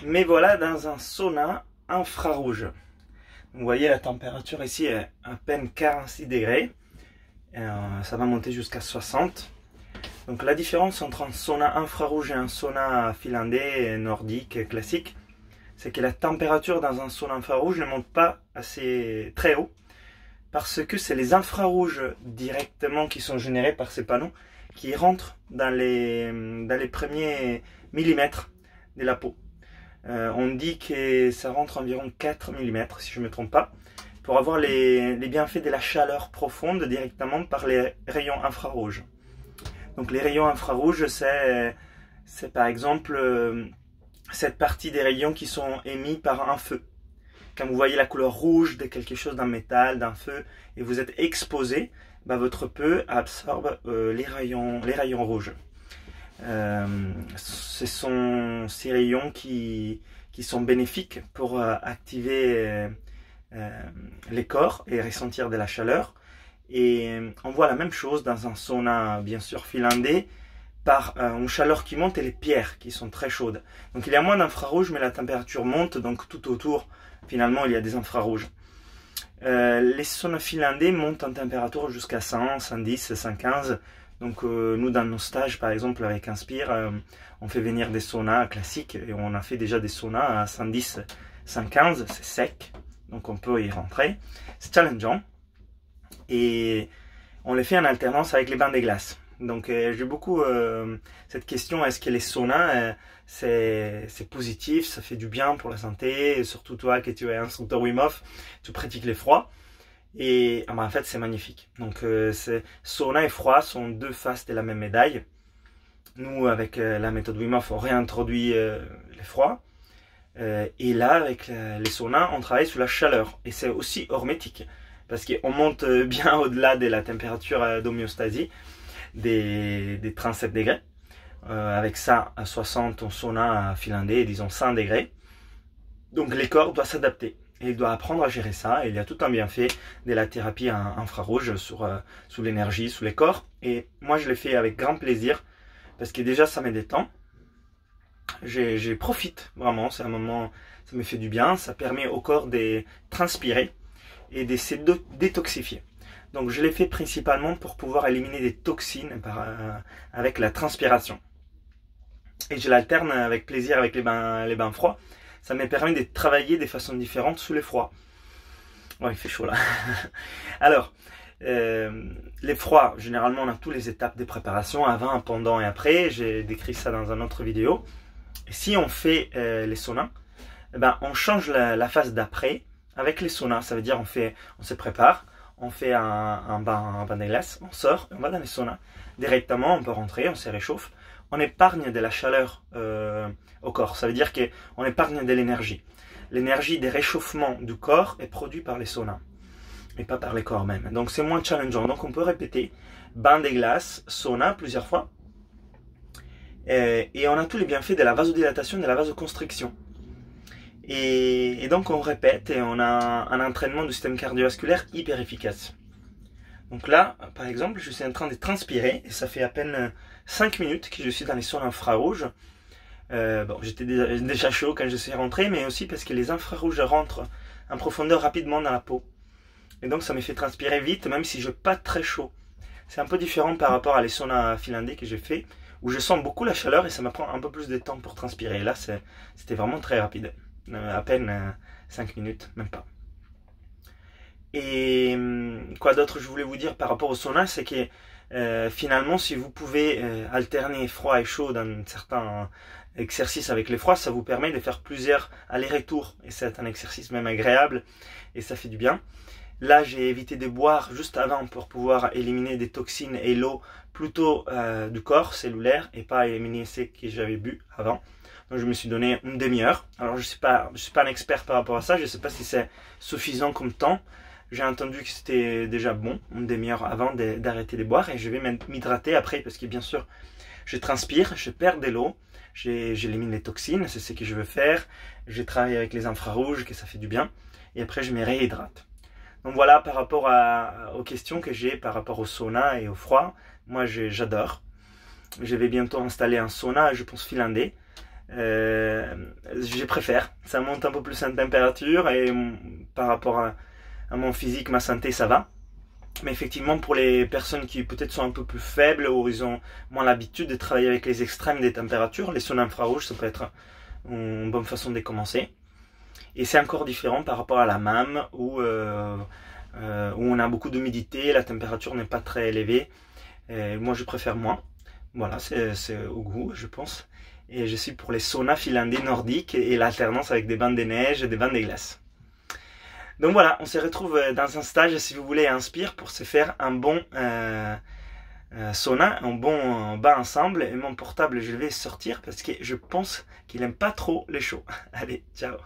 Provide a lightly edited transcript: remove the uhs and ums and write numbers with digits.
Mais voilà, dans un sauna infrarouge. Vous voyez, la température ici est à peine 46 degrés. Ça va monter jusqu'à 60. Donc la différence entre un sauna infrarouge et un sauna finlandais, nordique, classique, c'est que la température dans un sauna infrarouge ne monte pas assez très haut, parce que c'est les infrarouges directement qui sont générés par ces panneaux qui rentrent dans les premiers millimètres de la peau. On dit que ça rentre environ 4 mm, si je ne me trompe pas, pour avoir les bienfaits de la chaleur profonde directement par les rayons infrarouges. Donc les rayons infrarouges, c'est par exemple cette partie des rayons qui sont émis par un feu. Quand vous voyez la couleur rouge de quelque chose, d'un métal, d'un feu, et vous êtes exposé, bah, votre peau absorbe les rayons rouges. Ce sont ces rayons qui sont bénéfiques pour activer les corps et ressentir de la chaleur. Et on voit la même chose dans un sauna, bien sûr, finlandais, par une chaleur qui monte et les pierres qui sont très chaudes. Donc il y a moins d'infrarouge, mais la température monte, donc tout autour, finalement, il y a des infrarouges. Les saunas finlandais montent en température jusqu'à 100, 110, 115. Donc nous, dans nos stages, par exemple, avec Inspire, on fait venir des saunas classiques, et on a fait déjà des saunas à 110, 115, c'est sec, donc on peut y rentrer. C'est challengeant. Et on les fait en alternance avec les bains de glace. Donc j'ai beaucoup cette question, est-ce que les saunas, c'est positif, ça fait du bien pour la santé, et surtout toi qui tu es instructeur Wim Hof, tu pratiques les froids. Et ah ben, en fait c'est magnifique. Donc sauna et froid sont deux faces de la même médaille. Nous avec la méthode Wim Hof on réintroduit les froids. Et là avec les saunas on travaille sur la chaleur. Et c'est aussi hormétique. Parce qu'on monte bien au-delà de la température d'homéostasie des 37 degrés. Avec ça, à 60, on sauna finlandais, disons 100 degrés. Donc les corps doivent s'adapter. Et il doit apprendre à gérer ça. Et il y a tout un bienfait de la thérapie infrarouge sur l'énergie, sur les corps. Et moi, je l'ai fait avec grand plaisir. Parce que déjà, ça me détend. Je profite vraiment. C'est un moment, ça me fait du bien. Ça permet au corps de transpirer et de se détoxifier. Donc je l'ai fait principalement pour pouvoir éliminer des toxines avec la transpiration. Et je l'alterne avec plaisir avec les bains froids. Ça me permet de travailler de façon différente sous les froids. Ouais, il fait chaud là. Alors, les froids, généralement on a toutes les étapes de préparation, avant, pendant et après. J'ai décrit ça dans une autre vidéo. Et si on fait les saunas, eh ben, on change la phase d'après. Avec les saunas, ça veut dire on se prépare, on fait un bain de glace, on sort, on va dans les saunas. Directement, on peut rentrer, on se réchauffe. On épargne de la chaleur au corps. Ça veut dire qu'on épargne de l'énergie. L'énergie des réchauffements du corps est produite par les saunas et pas par les corps même. Donc c'est moins challengeant. Donc on peut répéter bain de glace, sauna plusieurs fois. Et on a tous les bienfaits de la vasodilatation et de la vasoconstriction. Et donc on répète et on a un entraînement du système cardiovasculaire hyper efficace. Donc là, par exemple, je suis en train de transpirer et ça fait à peine 5 minutes que je suis dans les saunas infrarouges. Bon, j'étais déjà chaud quand je suis rentré, mais aussi parce que les infrarouges rentrent en profondeur rapidement dans la peau. Et donc ça me fait transpirer vite, même si je n'ai pas très chaud. C'est un peu différent par rapport à les saunas finlandais que j'ai fait, où je sens beaucoup la chaleur et ça me prend un peu plus de temps pour transpirer. Et là, c'était vraiment très rapide. À peine 5 minutes, même pas. Et quoi d'autre je voulais vous dire par rapport au sauna, c'est que finalement si vous pouvez alterner froid et chaud dans certains exercices avec les froids, ça vous permet de faire plusieurs allers-retours et c'est un exercice même agréable et ça fait du bien. Là j'ai évité de boire juste avant pour pouvoir éliminer des toxines et l'eau plutôt du corps cellulaire et pas éliminer ce que j'avais bu avant. Donc je me suis donné une demi-heure. Alors je suis pas un expert par rapport à ça. Je ne sais pas si c'est suffisant comme temps. J'ai entendu que c'était déjà bon, une demi-heure avant d'arrêter de boire. Et je vais m'hydrater après parce que bien sûr, je transpire, je perds de l'eau. J'élimine les toxines, c'est ce que je veux faire. Je travaille avec les infrarouges, que ça fait du bien. Et après, je me réhydrate. Donc voilà, par rapport aux questions que j'ai par rapport au sauna et au froid. Moi, j'adore. Je vais bientôt installer un sauna, je pense finlandais. je préfère. Ça monte un peu plus en température et par rapport à mon physique, ma santé, ça va. Mais effectivement, pour les personnes qui peut-être sont un peu plus faibles ou ils ont moins l'habitude de travailler avec les extrêmes des températures, les saunas infrarouges, ça peut être une bonne façon de commencer. Et c'est encore différent par rapport à la MAM où on a beaucoup d'humidité, la température n'est pas très élevée. Et moi, je préfère moins. Voilà, c'est au goût, je pense. Et je suis pour les saunas finlandais nordiques et l'alternance avec des bancs de neige et des bancs de glace. Donc voilà, on se retrouve dans un stage, si vous voulez, Inspire pour se faire un bon sauna, un bon bain ensemble. Et mon portable, je vais sortir parce que je pense qu'il n'aime pas trop les chauds. Allez, ciao!